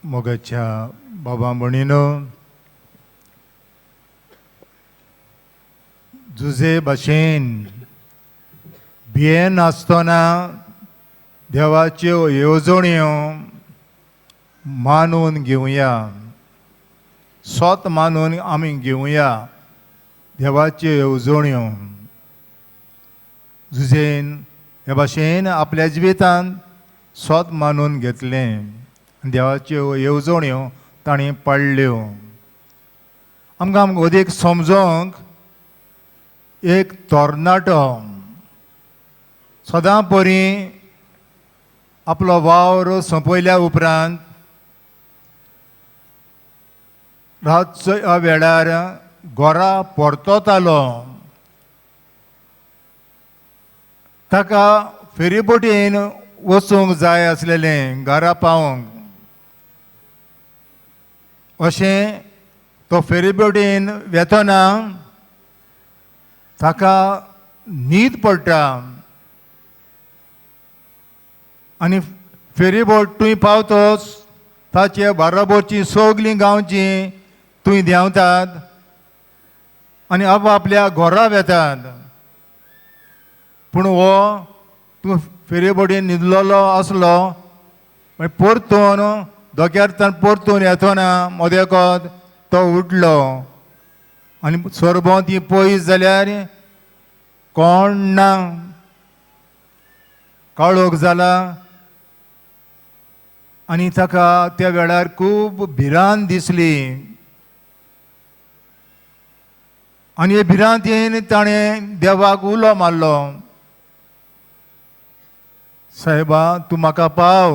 मोगाच्या बाबा भणीनो, जुजे भाशेन भियेन आसतना देवाच्यो येवजण्यो मानून घेवया, स्वत मानून आमी घेवया देवाच्यो येवजण्यो. जुजेन हे भाशेन आपल्या जिवितांत स्वत मानून घेतलें, देवाच्यो येवजण्यो ताणें पाळल्यो. आमकां अदीक समजोंक एक तरणाटो सदां परी आपलो वावर सोंपयल्या उपरांत रातच्या वेळार घरा परततालो. ताका फेरीबोटीन वचूंक जाय आसलेलें घरा पावोंक. अशें तो फेरीबोटीन वेतना ताका न्हीद पडटा आनी फेरीबोट थंय पावतच ताचे बाराबोरचीं सगलीं गांवचीं थंय देंवतात आनी आपल्या घरा वेतात. पूण हो तूं फेरीबोटीन न्हिदलोलो आसलो, मागीर परतून दोक्यार परतून येतना मदेकत तो उठलो आनी सरभोंवती पयस जाल्यार कोण ना, काळोख जाला आनी ताका त्या वेळार खूब भिरांत दिसली. आनी हे भिरांतीन ताणें देवाक उलो मारलो, सायबा तूं म्हाका पाव.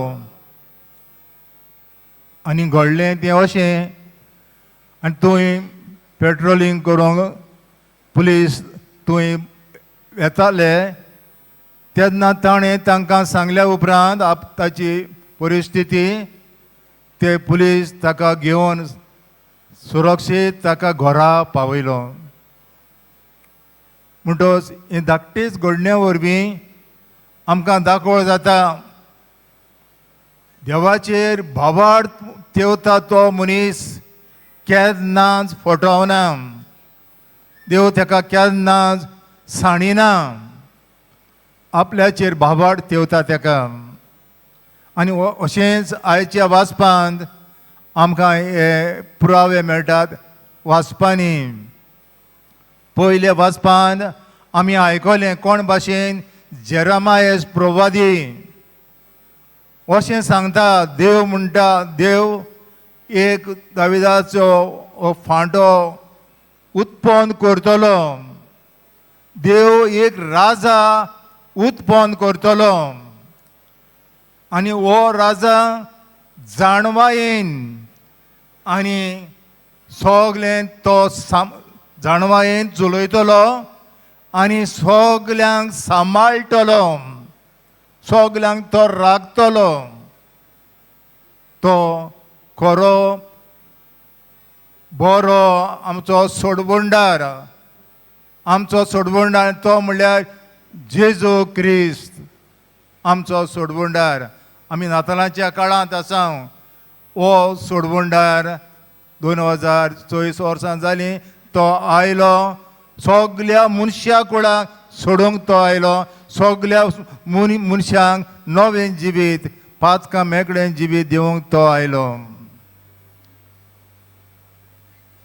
आनी घडलें तें अशें, आनी थंय पेट्रोलिंग करूंक पुलीस थंय येताले तेन्ना ताणें तांकां सांगल्या उपरांत ताची परिस्थिती ते पुलीस ताका घेवन सुरक्षीत ताका घरा पावयलो. म्हणटच हे धाकटेच घडण्या वरवीं आमकां दाखोवळ जाता देवाचेर भावार्थ तेवता तो मनीस केन्नाच फटवना, देव ताका केन्नाच साणिना, आपल्याचेर भावार्थ तेवता ताका. आनी अशेंच आयच्या वाचपांत आमकां हे पुरावे मेळटात वाचपांनी. पयले वाचपांत आमी आयकलें कोण भाशेन जेरेमायस प्रवादी अशें सांगता, देव म्हणटा, देव एक दाविदाचो फांटो उत्पन्न करतलो, देव एक राजा उत्पन्न करतलो आनी हो राजा जाणवा येन आनी सगळें तो जाणवा येन चलयतलो आनी सगल्यांक सांबाळटलो, सगल्यांक तो राखतलो. तो खरो बरो आमचो सोडवंडार, आमचो सोडवंडार तो म्हणल्यार जेजू क्रिस्त, आमचो सोडवंडार. आमी नातालांच्या काळांत आसा. हो सोडवंडार 2024 वर्सां जालीं तो आयलो, सगल्या मनशा कुळाक सोडूंक तो आयलो, सगल्या मनशांक नवें जिवीत, पाचकां मेकळें जिवीत दिवंक तो आयलो.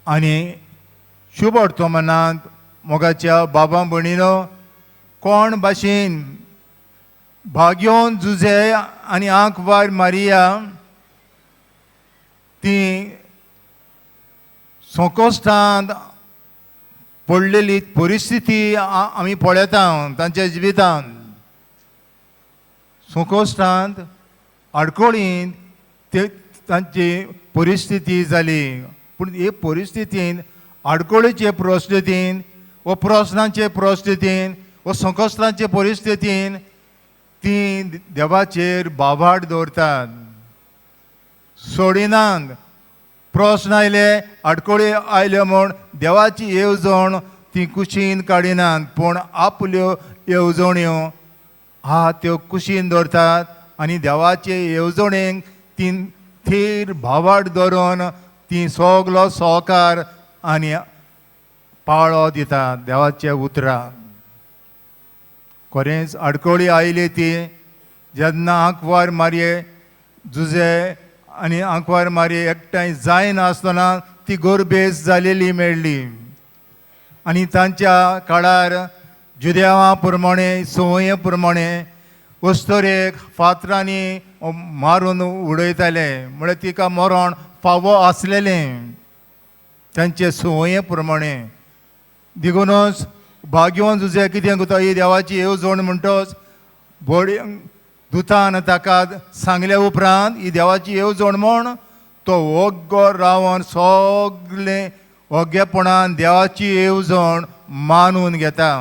आनी शुभ वर्तमानांत मोगाच्या बाबा भणीनो, कोण भाशेन भाग्योन जुजे आनी आंकवार मारिया ती संकोश्टांत पडलेली परिस्थिती आमी पळयता तांच्या जिवितांत. संकोश्टांत आडकोळींत ते तांची परिस्थिती जाली. पूण हे परिस्थितीन, आडकोळीचे परिस्थितीन व प्रस्नांचे परिस्थितीन व संकोश्टांचे परिस्थितीन ती देवाचेर भावार्थ दवरतात, सोडिनात. प्रस्न आयले, आडकोळी आयल्यो म्हूण देवाची येवजण ती कुशीन काडिनात, पूण आपल्यो येवजण्यो आहा त्यो कुशीन दवरतात आनी देवाचे येवजणेक ती थीर भावाड धरून ती सगलो सहकार आनी पाळो दिता देवाचे उतरां. खरेंच आडकोळी आयली ती जेन्ना आंकवार मारये जुजे आनी आंकवार मारये एकठांय जायनासतना ती गोरबेज जालेली मेळ्ळी. आनी तांच्या काळार जुदेवां प्रमाणे संवये प्रमाणे वस्तोरेक फातरांनी मारून उडयताले म्हळ्यार तिका मरण फावो आसलेलें तांचे संवये प्रमाणे. देखूनच भाग्यवन जुजे कितें करता ही देवाची येवजण म्हणटच बडी दुतान ताका सांगल्या उपरांत ही देवाची येवजण म्हण तो ओग्गो रावन सगलें ओग्गेपणान देवाची येवजण मानून घेता.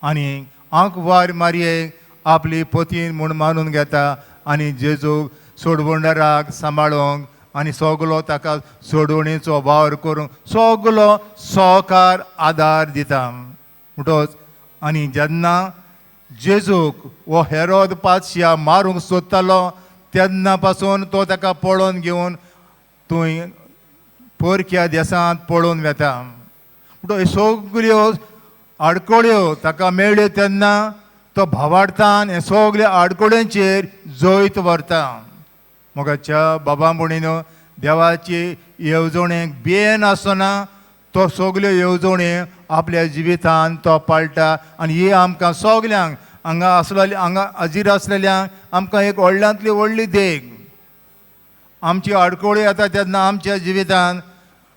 आनी आंकवार मारयेक आपली पतीन म्हूण मानून घेता आनी जेजूक सोडवणाराक सांबाळूंक आनी सगलो ताका सोडवणेचो वावर करूंक सगलो सहकार आदार दिता म्हणटच. आनी जेन्ना जेजूक हो हेरोद पादशा मारूंक सोदतालो तेन्ना पासून तो ताका पळोवन घेवन थंय परक्या देसांत पळोवन वेता. म्हणटच ह्यो सगल्यो आडकोळ्यो ताका मेळ्ळ्यो तेन्ना तो भावार्थान हे सगल्या आडकोळ्यांचेर जैत व्हरता. मोगाच्या बाबा भयणीनो देवाची येवजणेक बेन आसतना तो सगल्यो येवजणी आपल्या जिवितांत तो पाळटा. आनी ही आमकां सगल्यांक हांगा आसलेल्या हांगा हाजीर आसलेल्यांक आमकां एक व्हडल्यांतली व्हडली देख. आमची आडकोळी येता तेन्ना आमच्या जिवितांत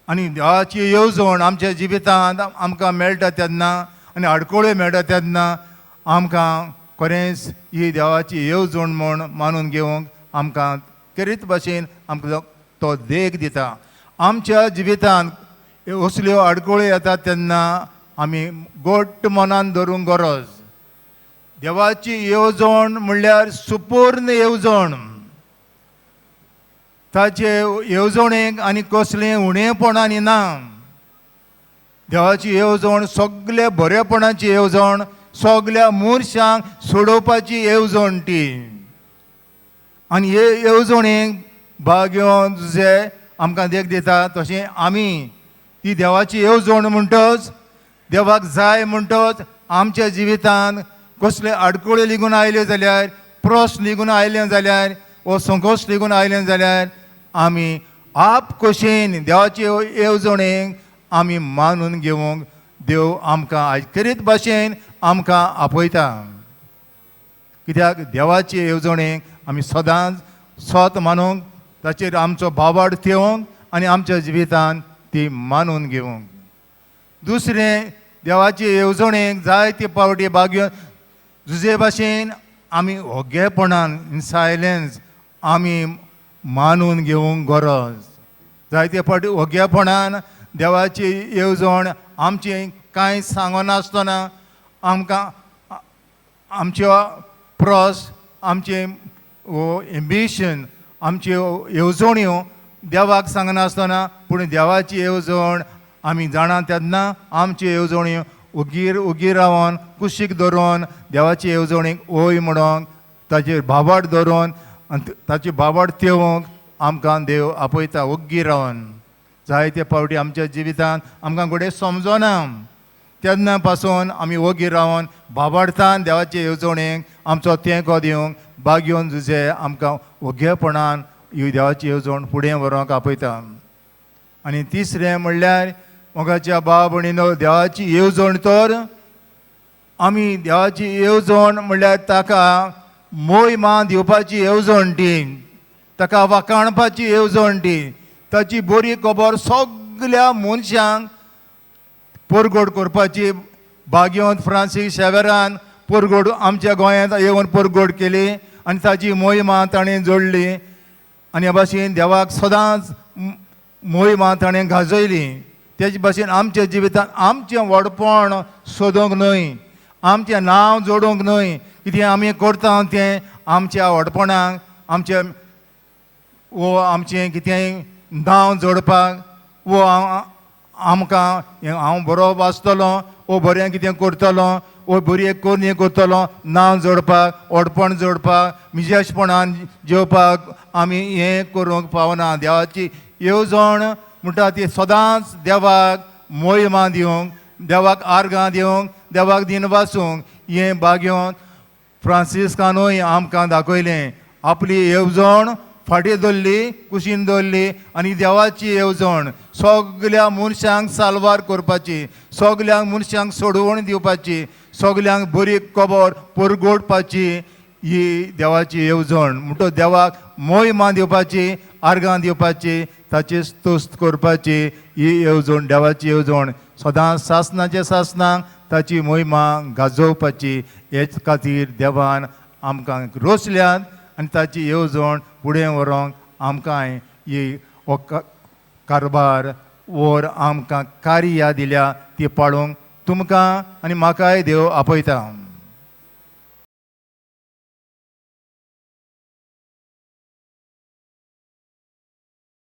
आनी देवाची येवजण आमच्या जिवितांत आमकां मेळटा तेन्ना आनी आडकोळ्यो मेळटा तेन्ना आमकां खरेंच ही देवाची येवजण म्हूण मानून घेवंक आमकां करीत भाशेन आमकां तो देख दिता. आमच्या जिवितांत असल्यो आडकोळ्यो येतात तेन्ना आमी घट्ट मनान धरूंक गरज. देवाची येवजण म्हणल्यार सुपूर्ण येवजण. ताचे येवजणेक आनी कसलें उणेंपणां ना. देवाची येवजण सगल्या बरेपणाची येवजण सगल्या मनशांक सोडोवपाची येवजण ती. आनी हे येवजणेक भाग घेवन जे आमकां देख दिता तशें आमी ती देवाची येवजण म्हणटच देवाक जाय म्हणटच आमच्या जिवितांत कसले आडकोळ्यो लेगून आयल्यो जाल्यार प्रस्न लेगून आयले जाल्यार वो संकोश लेगून आयले जाल्यार आमी आप कशेन देवाचे येवजणेक आमी मानून घेवंक देव आमकां आयकरीत भाशेन आमकां आपयता. कित्याक देवाचे येवजणेक आमी सदांच सत मानूंक ताचेर आमचो भावार्थ ठेवंक आनी आमच्या जिवितांत ती मानून घेवंक. दुसरें देवाचे येवजणेक जायते पावटी भाग्य जुजे भाशेन आमी ओग्गेपणान इन सायलेन्स आमी मानून घेवंक गरज. जायते फावटी ओग्गेपणान देवाची येवजण आमची कांय सांगनासतना आमकां आमच्यो प्रस आमचे एम्बिशन आमच्यो येवजण्यो देवाक सांगनासतना पूण देवाची येवजण आमी जाणा तेन्ना आमच्यो येवजण्यो उगीर रावन कुशीक धरून देवाचे येवजणेक ओय म्हणोंक ताचेर भावार्थ धरून आनी ताची भावार्थ ठेवंक आमकां देव आपयता ओग्गी रावन. जायते फावटी आमच्या जिवितांत आमकां घडये समजना तेन्ना पासून आमी ओगी रावन भावार्थान देवाचे येवजणेक आमचो तेंको दिवंक भाग्योन जुजे आमकां ओग्गेपणान ही देवाची येवजण फुडें व्हरोंक आपयता. आनी तिसरें म्हणल्यार मोगाच्या भाव भयणीनो देवाची येवजण तर आमी देवाची येवजण म्हणल्यार ताका मोहिमा दिवपाची येवजण ती, ताका वाखाणपाची येवजण ती, ताची बरी खबर सगल्या मनशांक परगोड करपाची. भाग्यवंत फ्रांसीस शेवेरान परगोड आमच्या गोंयांत येवन परगोड केली आनी ताची मोहिमा ताणें जोडली आनी ह्या भाशेन देवाक सदांच मोहिमा ताणें गाजयली. तेजे भाशेन आमच्या जिवितांत आमचें व्हडपण सोदूंक न्हय, आमचें नांव जोडूंक न्हय, कितें आमी करता तें आमच्या व्हडपणाक आमचें वो आमचें कितेंय नांव जोडपाक वो आमकां हांव बरो वाचतलों वो बरें कितें करतलों वो बरी एक कोरणी करतलो नांव जोडपाक ओडपण जोडपाक मिजेशपणान जेवपाक आमी हें करूंक पावना. देवाची येवजण म्हणटा ती सदांच देवाक मोहिमा दिवंक देवाक आर्गां दिवंक देवाक दिन वाचूंक हें बागेवन फ्रांसिस्कानूय आमकां दाखयलें. आपली येवजण फाटीं दवरली कुशीन दवरली आनी देवाची येवजण सगल्या मनशांक साल्वार करपाची सगल्यांक मनशांक सोडवण दिवपाची सगल्यांक बरी खबर परगोडपाची ही देवाची येवजण. म्हणटो देवाक मोहिमा दिवपाची आर्गां दिवपाची ताची स्तुस्त करपाची ही येवजण देवाची येवजण सदांच सासणाच्या सासणांक ताची मोहिमा गाजोवपाची. हेच खातीर देवान आमकां रोसल्यात आनी ताची येवजण फुडें व्हरूंक आमकां ही हो कारबार वर आमकां कार्य दिल्या ती पाळूंक तुमकां आनी म्हाकाय देव आपयता.